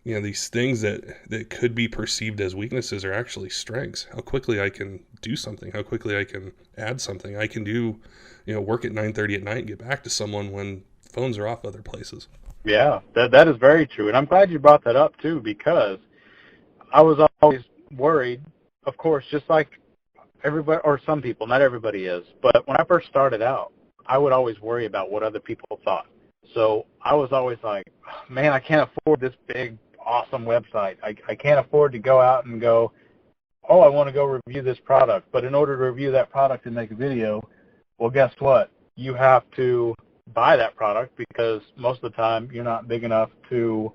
these things that could be perceived as weaknesses are actually strengths. How quickly I can do something, how quickly I can add something. I can do work at 9:30 at night and get back to someone when phones are off other places. Yeah, that is very true, and I'm glad you brought that up too, because I was always worried, of course, just like everybody, or some people, not everybody is, but when I first started out, I would always worry about what other people thought. So I was always like, man, I can't afford this big, awesome website. I can't afford to go out and go, oh, I want to go review this product. But in order to review that product and make a video, well, guess what? You have to buy that product because most of the time you're not big enough to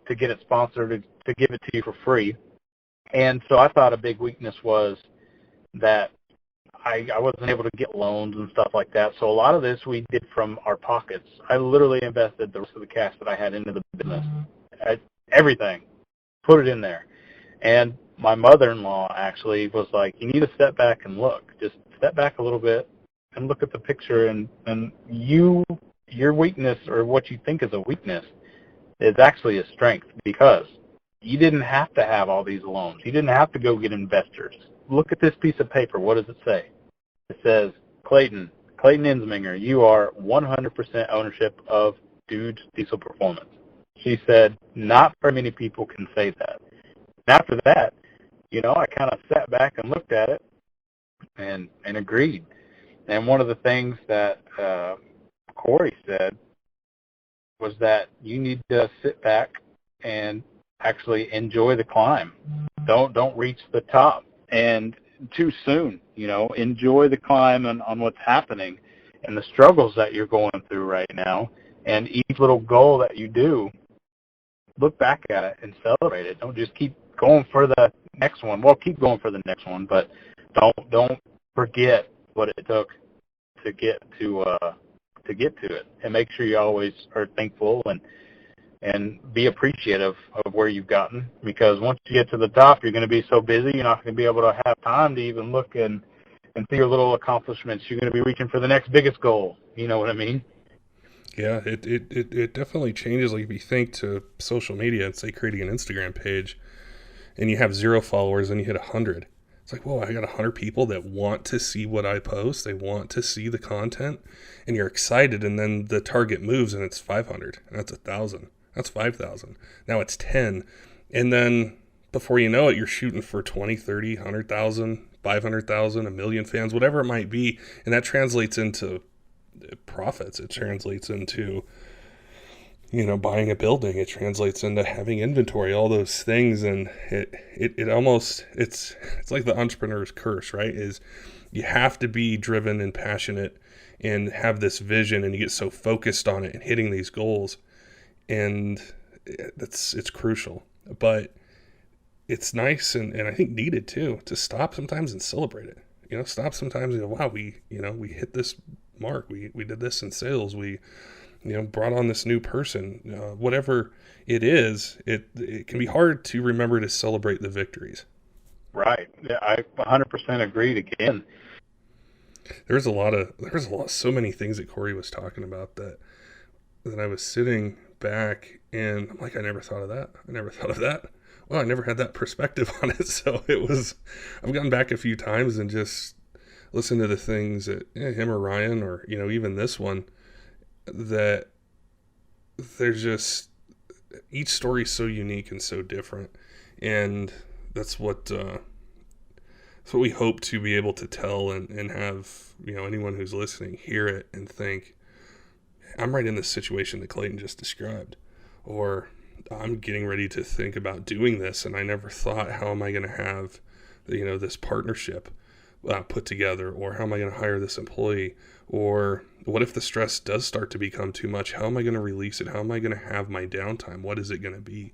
get it sponsored, to give it to you for free. And so I thought a big weakness was that I wasn't able to get loans and stuff like that. So a lot of this we did from our pockets. I literally invested the rest of the cash that I had into the business. Everything. Put it in there. And my mother-in-law actually was like, you need to step back and look. Just step back a little bit and look at the picture, and your weakness, or what you think is a weakness, is actually a strength, because you didn't have to have all these loans. You didn't have to go get investors. Look at this piece of paper. What does it say? It says, Clayton Insminger, you are 100% ownership of Dude's Diesel Performance. She said, not very many people can say that. And after that, I kind of sat back and looked at it and agreed. And one of the things that Corey said was that you need to sit back and actually enjoy the climb. Don't reach the top and too soon. Enjoy the climb on what's happening and the struggles that you're going through right now. And each little goal that you do, look back at it and celebrate it. Don't just keep going for the next one. Well, keep going for the next one, but don't forget what it took to get to it. And make sure you always are thankful and be appreciative of where you've gotten, because once you get to the top, you're going to be so busy, you're not going to be able to have time to even look and see your little accomplishments. You're going to be reaching for the next biggest goal. You know what I mean? Yeah, it definitely changes. Like if you think to social media and say creating an Instagram page and you have 0 followers and you hit 100. It's like, whoa, I got 100 people that want to see what I post. They want to see the content, and you're excited. And then the target moves and it's 500. And that's 1,000. That's 5,000. Now it's 10. And then before you know it, you're shooting for 20, 30, 100,000, 500,000, a million fans, whatever it might be. And that translates into profits. It translates into, buying a building. It translates into having inventory, all those things. And it almost, it's like the entrepreneur's curse, right? Is you have to be driven and passionate and have this vision, and you get so focused on it and hitting these goals. And it's crucial, but it's nice and I think needed too, to stop sometimes and celebrate it. Stop sometimes and go, wow, we hit this mark. We did this in sales. We, brought on this new person. Whatever it is, it can be hard to remember to celebrate the victories. Right. Yeah, I 100% agreed again. There's so many things that Corey was talking about that I was sitting back and I'm like, I never thought of that. I never thought of that. Well, I never had that perspective on it. So I've gone back a few times and just listened to the things that him or Ryan or, even this one, that there's just, each story is so unique and so different. And that's what we hope to be able to tell and have, anyone who's listening hear it and think, I'm right in this situation that Clayton just described, or I'm getting ready to think about doing this, and I never thought, how am I going to have, this partnership put together, or how am I going to hire this employee, or what if the stress does start to become too much? How am I going to release it? How am I going to have my downtime? What is it going to be?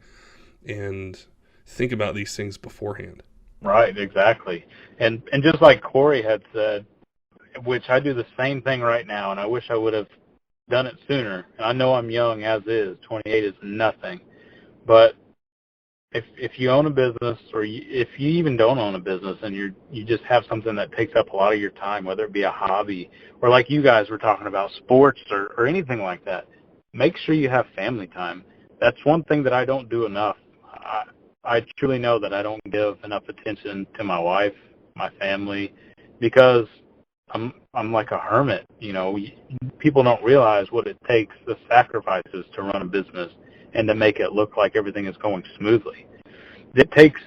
And think about these things beforehand. Right, exactly. And just like Corey had said, which I do the same thing right now, and I wish I would have done it sooner. And I know I'm young as is. 28 is nothing. But if you own a business, or if you even don't own a business, and you just have something that takes up a lot of your time, whether it be a hobby or like you guys were talking about, sports or anything like that, make sure you have family time. That's one thing that I don't do enough. I truly know that I don't give enough attention to my wife, my family, because I'm like a hermit. People don't realize what it takes, the sacrifices to run a business and to make it look like everything is going smoothly. it takes,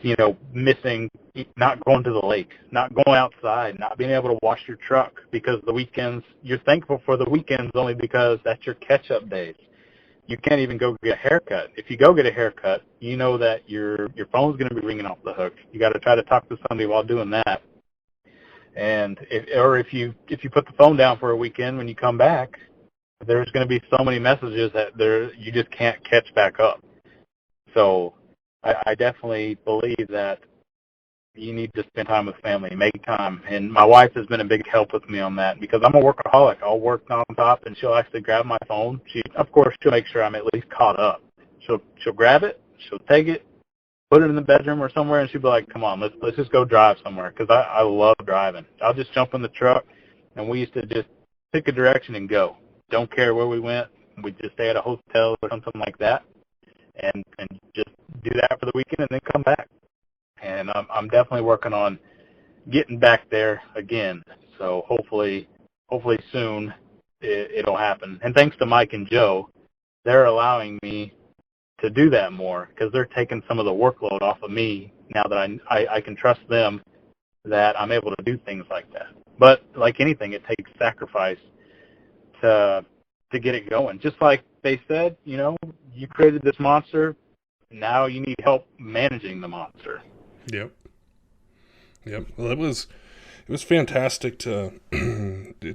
missing, not going to the lake, not going outside, not being able to wash your truck because the weekends, you're thankful for the weekends only because that's your catch-up days. You can't even go get a haircut. If you go get a haircut, you know that your phone's going to be ringing off the hook. You got to try to talk to somebody while doing that. And if you put the phone down for a weekend, when you come back, there's going to be so many messages that you just can't catch back up. So I definitely believe that you need to spend time with family, make time. And my wife has been a big help with me on that because I'm a workaholic. I'll work nonstop, and she'll actually grab my phone. She'll make sure I'm at least caught up. She'll grab it, she'll take it, put it in the bedroom or somewhere, and she'll be like, "Come on, let's just go drive somewhere," because I love driving. I'll just jump in the truck, and we used to just pick a direction and go. Don't care where we went. We'd just stay at a hotel or something like that, and just do that for the weekend and then come back. And I'm definitely working on getting back there again. So hopefully soon it'll happen. And thanks to Mike and Joe, they're allowing me to do that more because they're taking some of the workload off of me now that I can trust them that I'm able to do things like that. But like anything, it takes sacrifice to get it going. Just like they said, you created this monster. Now you need help managing the monster. Yep. Well, it was fantastic to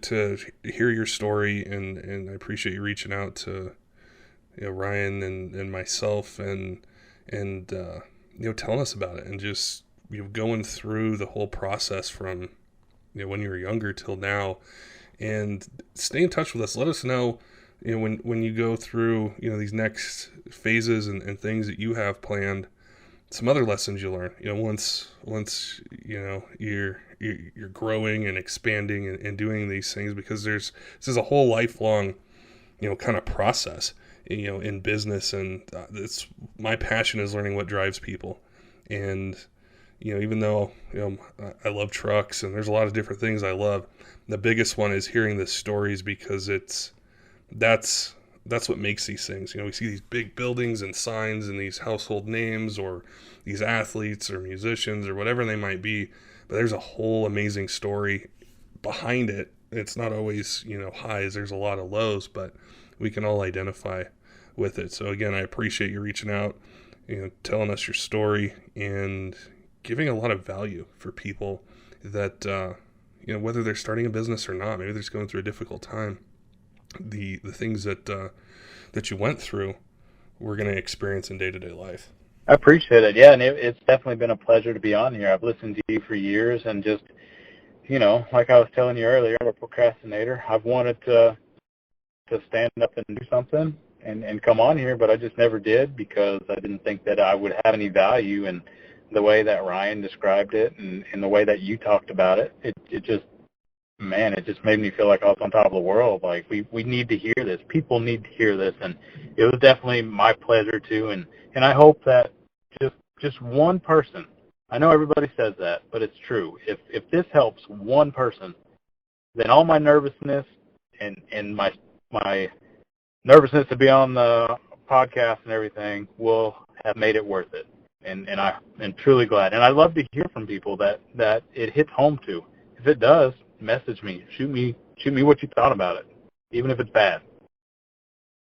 to hear your story, and I appreciate you reaching out to Ryan and myself and telling us about it and just going through the whole process from when you were younger till now, and stay in touch with us. Let us know when you go through these next phases and things that you have planned, some other lessons you learn once you're growing and expanding and doing these things, because this is a whole lifelong kind of process in business, and it's my passion is learning what drives people. And even though I love trucks and there's a lot of different things I love, the biggest one is hearing the stories, because that's what makes these things. We see these big buildings and signs and these household names or these athletes or musicians or whatever they might be, but there's a whole amazing story behind it. It's not always, highs. There's a lot of lows, but we can all identify with it. So again, I appreciate you reaching out, telling us your story and giving a lot of value for people that, whether they're starting a business or not, maybe they're just going through a difficult time. The things that you went through, we're going to experience in day-to-day life. I appreciate it. Yeah, and it's definitely been a pleasure to be on here. I've listened to you for years, and just, like I was telling you earlier, I'm a procrastinator. I've wanted to stand up and do something and come on here, but I just never did because I didn't think that I would have any value in the way that Ryan described it and the way that you talked about it. It just made me feel like I was on top of the world. Like, we need to hear this. People need to hear this, and it was definitely my pleasure too. And I hope that just one person, I know everybody says that, but it's true. If this helps one person, then all my nervousness and my nervousness to be on the podcast and everything will have made it worth it. And I am truly glad. And I love to hear from people that it hits home to. If it does, message me. Shoot me what you thought about it, even if it's bad.